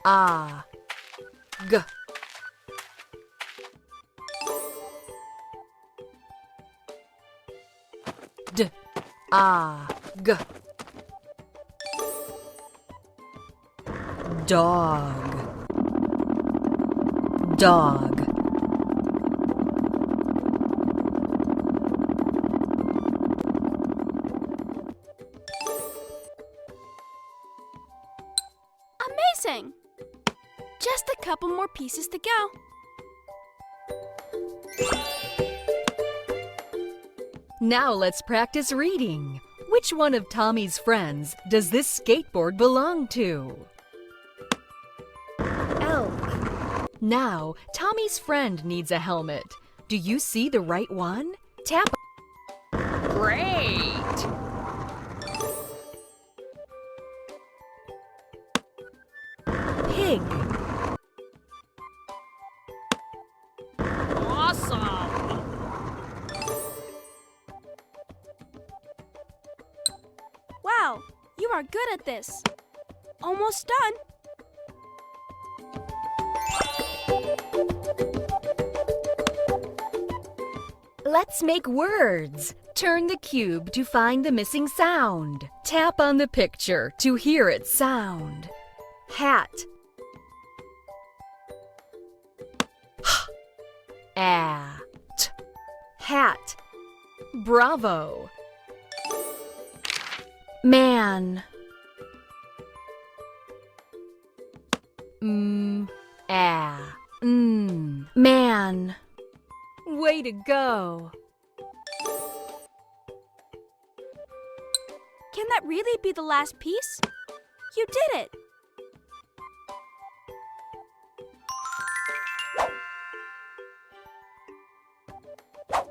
A, G. D, A, G. Dog, dog. Amazing! Just a couple more pieces to go. Now let's practice reading. Which one of Tommy's friends does this skateboard belong to? Elk. Now, Tommy's friend needs a helmet. Do you see the right one? Tap. Great! Pig. Awesome! Wow, you are good at this. Almost done. Let's make words. Turn the cube to find the missing sound. Tap on the picture to hear its sound. Hat. At. Hat. Bravo. Man. Man. Way to go. Can that really be the last piece? You did it!